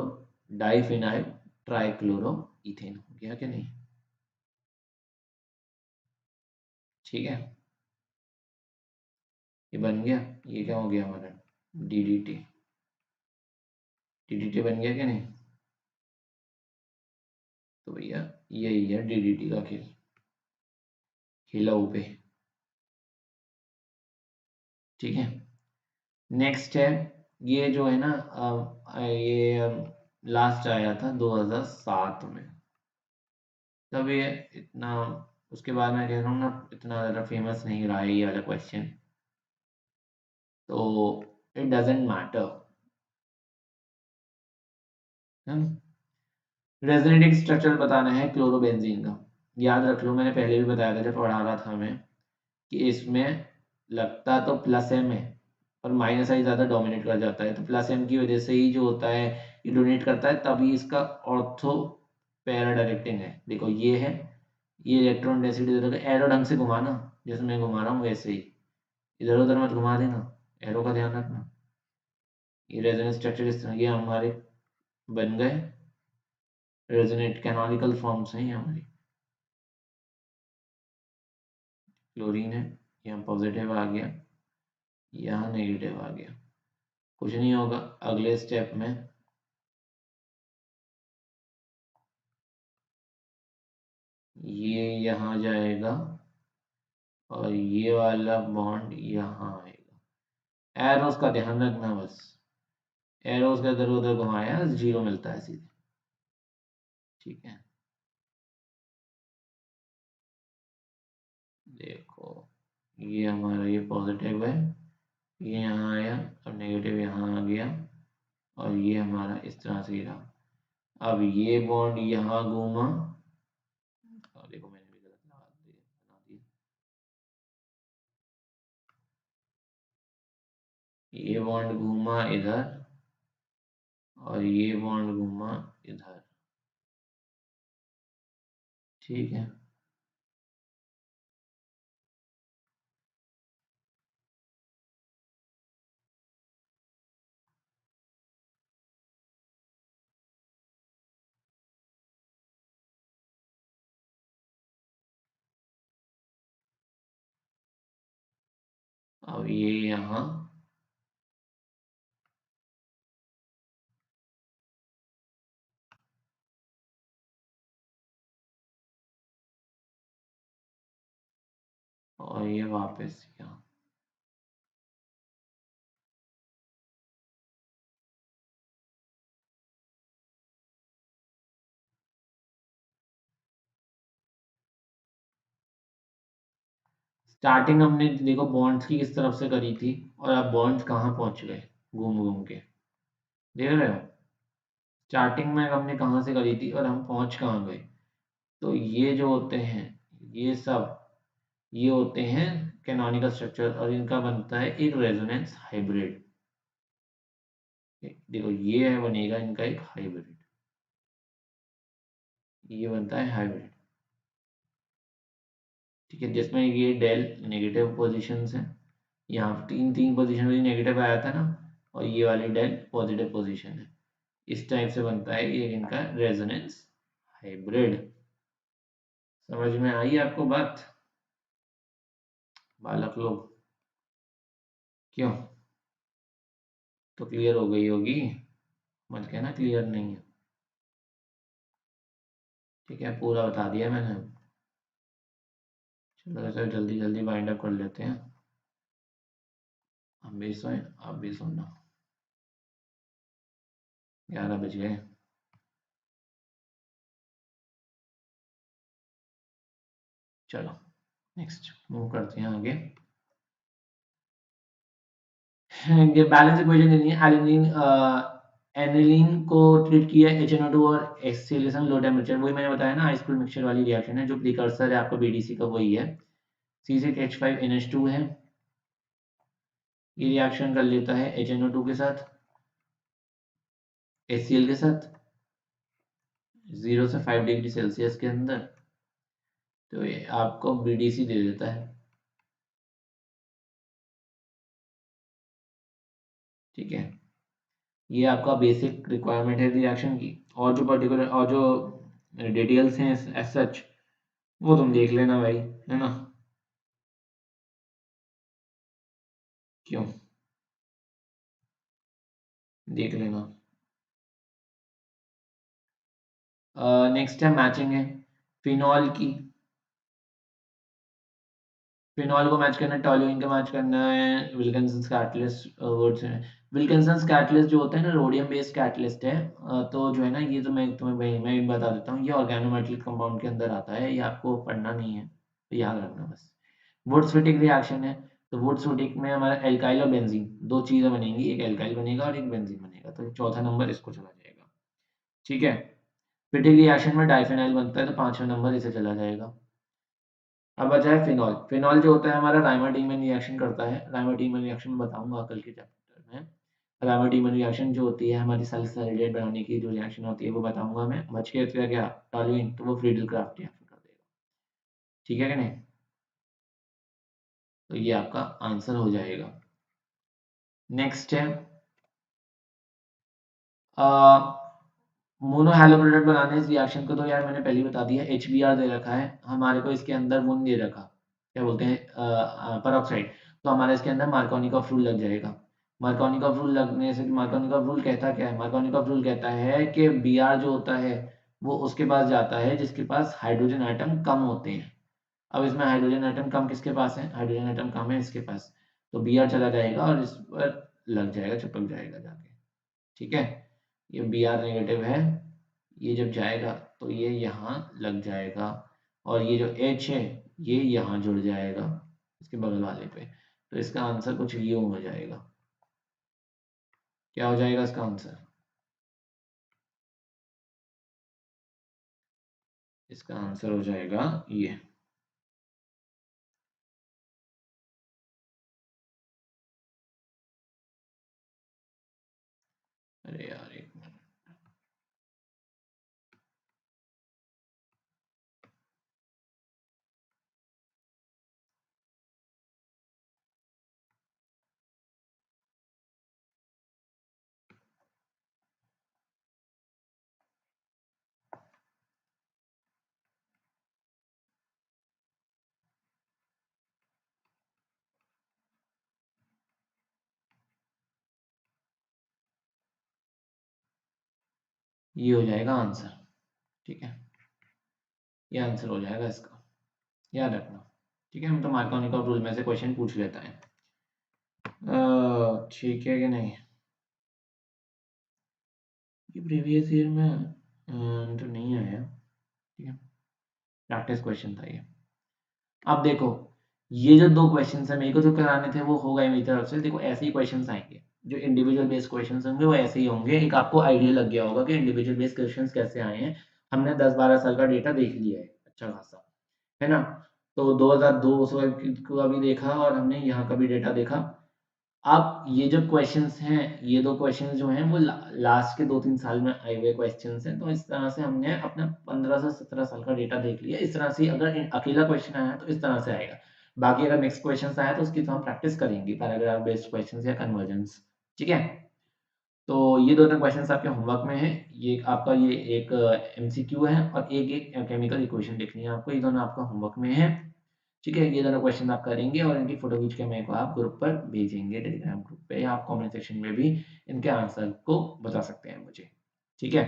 डाइफिनाइल ट्राइक्लोरो इथेन हो गया कि नहीं। ठीक है, ये बन गया। ये क्या हो गया हमारा DDT, DDT बन गया क्या नहीं? तो भैया यही है DDT का खेल, खेला पे। ठीक है, नेक्स्ट है ये जो है ना, ये लास्ट आया था 2007 में, तब ये इतना, उसके बाद मैं कह रहा हूँ ना इतना ज़्यादा फेमस नहीं रहा है ये वाला क्वेश्चन, तो it doesn't matter. Resonating structure बताना है क्लोरोबेंजीन का। याद रख लो, मैंने पहले भी बताया था जब पढ़ा रहा था मैं, कि इसमें लगता तो प्लस एम है और माइनस आई ज़्यादा डोमिनेट कर जाता है, तो प्लस एम की वजह से ही जो होता है ये डोमिनेट करता है, तभी इसका ऑर्थो पैरा डायरेक्टिंग है। देखो ये है, ये इलेक्ट्रॉन डेंसिटी इधर एरो ढंग से घुमाना, जैसे मैं घुमा रहा हूँ वैसे ही, इधर उधर मत घुमा देना, एरो का ध्यान रखना। ये रेजोनेंस स्ट्रक्चर इस तरह ये हमारे बन गए, रेजोनेट कैनोनिकल फॉर्म्स हैं ये हमारी। क्लोरीन है, यहाँ पॉजिटिव आ गया, यहाँ नेगेटिव आ गया, कुछ नहीं होगा। अगले स्टेप में ये यहाँ जाएगा और ये वाला बॉन्ड यहाँ आएगा। एरोस का ध्यान रखना बस, एरोस का इधर उधर घुमाया जीरो मिलता है सीधे। ठीक है, देखो ये हमारा ये पॉजिटिव है, ये यहाँ आया और नेगेटिव यहाँ आ गया, और ये हमारा इस तरह से ही रहा। अब ये बॉन्ड यहाँ घूमा, और देखो मैंने भी गलत लगा दिया, बना दिया, ये बॉन्ड घूमा इधर और ये बॉन्ड घूमा इधर। ठीक है, अब ये यहाँ, और ये वापस यहाँ। स्टार्टिंग हमने देखो बॉन्ड्स की किस तरफ से करी थी, और अब बॉन्ड्स कहाँ पहुंच गए घूम घूम के, देख रहे हो? स्टार्टिंग में हमने कहाँ से करी थी और हम पहुंच कहाँ गए। तो ये जो होते हैं, ये सब ये होते हैं कैनोनिकल स्ट्रक्चर, और इनका बनता है एक रेजोनेंस हाइब्रिड। देखो ये है बनेगा इनका एक हाइब्रिड, ये बनता है हाइब्रिड। ठीक है, जिसमें ये डेल नेगेटिव पोजीशन है, यहाँ तीन तीन पोजीशन में नेगेटिव आया था ना, और ये वाली डेल पॉजिटिव पोजीशन है। इस टाइप से बनता है ये इनका रेजोनेंस हाइब्रिड। समझ में आई आपको बात बालक लोग? क्यों? तो क्लियर हो गई होगी, मत कहना क्लियर नहीं है। ठीक है, पूरा बता दिया मैंने। चलो वैसे जल्दी जल्दी वाइंड अप कर लेते हैं, हम भी सोएं आप भी सोना, 11 बज गए। चलो नेक्स्ट मूव करते हैं आगे। ये बैलेंस इक्वेशन देनी है। एलिनीन एनिलीन को ट्रीट किया HNO2 और एक्सेलेशन लो टेम्परेचर, वही मैंने बताया ना आइस कूल मिक्सचर वाली रिएक्शन है, जो प्रिकर्सर है आपका BDC का वही है। C6H5NH2 है, ये रिएक्शन कर लेता है HNO2 के साथ, HCl के साथ 0 से 5 डिग्री सेल्सियस के अंदर, तो ये आपको BDC दे देता है। ठीक है, ये आपका बेसिक रिक्वायरमेंट है रिएक्शन की, और जो पर्टिकुलर और जो डिटेल्स हैं एज सच वो तुम देख लेना भाई, है ना। क्यों, देख लेना। नेक्स्ट है मैचिंग है फिनॉल की। फिनॉल को मैच करना है, टॉल्यूइन को मैच करना है, विल्किंसंस कैटलिस्ट वर्ड्स हैं। विल्किंसंस कैटलिस्ट जो होता है ना, रोडियम बेस्ड कैटलिस्ट है। तो जो है ना, ये तो मैं तुम्हें मैं भी बता देता हूँ, ये ऑर्गेनोमेटेलिक कंपाउंड के अंदर आता है, ये आपको पढ़ना नहीं है, तो याद रखना बस। वुड्स-फिटिक रिएक्शन है, तो वुड्स-फिटिक में हमारा एल्काइल और बेंजीन दो चीजें बनेंगी, एक एल्काइल बनेगा और एक बेंजीन बनेगा, तो चौथा नंबर इसको चला जाएगा। ठीक है। फिटिक रिएक्शन में डाइफेनाइल बनता है, तो पांचवा नंबर इसे चला जाएगा। अब बचा है फिनॉल। फिनॉल जो होता है हमारा राइमाटीमन रिएक्शन करता है। राइमाटीमन रिएक्शन में बताऊंगा कल के चैप्टर में। राइमाटीमन रिएक्शन जो होती है हमारी सल्फर बनाने की जो रिएक्शन होती है वो बताऊंगा मैं। बच गया क्या, टॉल्यूइन, तो वो फ्रीडल क्राफ्ट रिएक्शन कर देगा। ठीक है कि नहीं? तो ये आपका आंसर हो जाएगा। नेक्स्ट है मोनो हैलो प्रोडक्ट बनाने इस रिएक्शन को, तो यार मैंने पहले ही बता दिया, HBr दे रखा है हमारे को, इसके अंदर वो नहीं दे रखा, क्या बोलते हैं, परऑक्साइड। तो हमारे इसके अंदर मार्कोनी का रूल लग जाएगा। मार्कोनी का रूल लगने से, मार्कोनी का रूल कहता क्या है, मार्कोनी का रूल कहता है कि Br जो होता है वो उसके पास जाता है जिसके पास हाइड्रोजन आइटम कम होते हैं। अब इसमें हाइड्रोजन आइटम कम किसके पास है, हाइड्रोजन आइटम कम है इसके पास, तो Br चला जाएगा और इस पर लग जाएगा, चिपक जाएगा जाके। ठीक है, ये Br नेगेटिव है, ये जब जाएगा तो ये यहाँ लग जाएगा, और ये जो H है ये यहाँ जुड़ जाएगा इसके बगल वाले पे, तो इसका आंसर कुछ यूं हो जाएगा। क्या हो जाएगा इसका आंसर? इसका आंसर हो जाएगा ये। अरे यार एक मिनट, ये हो जाएगा आंसर। ठीक है, ये आंसर हो जाएगा इसका, याद रखना। ठीक है, हम तो मार्कोनी रूल में से क्वेश्चन पूछ लेता है। ठीक है कि नहीं? ये प्रीवियस ईयर में तो नहीं आया। ठीक है, प्रैक्टिस क्वेश्चन था ये। अब देखो, ये जो दो क्वेश्चन है मेरे को जो कराने थे वो हो गए मेरी तरफ से। देखो ऐसे ही क्वेश्चन आएंगे, जो इंडिविजुअल बेस्ड क्वेश्चन होंगे वो ऐसे ही होंगे। एक आपको आइडिया लग गया होगा कि इंडिविजुअल बेस्ड क्वेश्चन कैसे आए हैं। हमने 10-12 साल का डेटा देख लिया है अच्छा खासा, है ना? तो 2002 का भी देखा और हमने यहाँ का भी डेटा देखा। अब ये जो क्वेश्चंस हैं, ये दो क्वेश्चंस जो हैं वो लास्ट के 2-3 साल में आए हुए क्वेश्चंस हैं। तो इस तरह से हमने अपना 15 से 17 साल का डेटा देख लिया। इस तरह से अगर अकेला क्वेश्चन आया तो इस तरह से आएगा। बाकी अगर नेक्स्ट क्वेश्चन आया तो उसकी तो हम प्रैक्टिस करेंगे, पैराग्राफ बेस्ड क्वेश्चन या कन्वर्जेंस। ठीक है, तो ये दोनों क्वेश्चंस आपके होमवर्क में है। ये आपका ये एक एमसीक्यू है और एक एक केमिकल इक्वेशन लिखनी है आपको, ये दोनों आपका होमवर्क में है। ठीक है, ये दोनों क्वेश्चन आप करेंगे और इनकी फोटो खींच के मेरे को आप ग्रुप पर भेजेंगे, टेलीग्राम ग्रुप पे, या आप कमेंट सेक्शन में भी इनके आंसर को बता सकते हैं मुझे। ठीक है,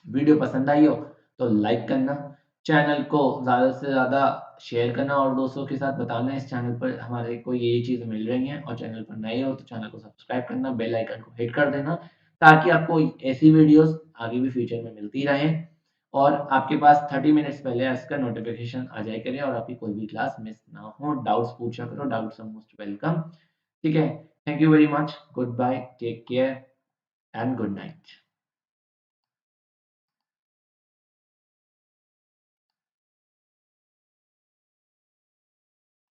वीडियो पसंद आई हो तो लाइक करना, चैनल को ज़्यादा से ज़्यादा शेयर करना और दोस्तों के साथ बताना इस चैनल पर हमारे को ये चीज़ें मिल रही हैं। और चैनल पर नए हो तो चैनल को सब्सक्राइब करना, बेल आइकन को हिट कर देना, ताकि आपको ऐसी वीडियोस आगे भी फ्यूचर में मिलती रहे और आपके पास 30 मिनट्स पहले इसका नोटिफिकेशन आ जाए करे और आपकी कोई भी क्लास मिस ना हो। डाउट्स पूछा करो, डाउट्स आर मोस्ट वेलकम। ठीक है, thank you very much, good bye, take care and good night.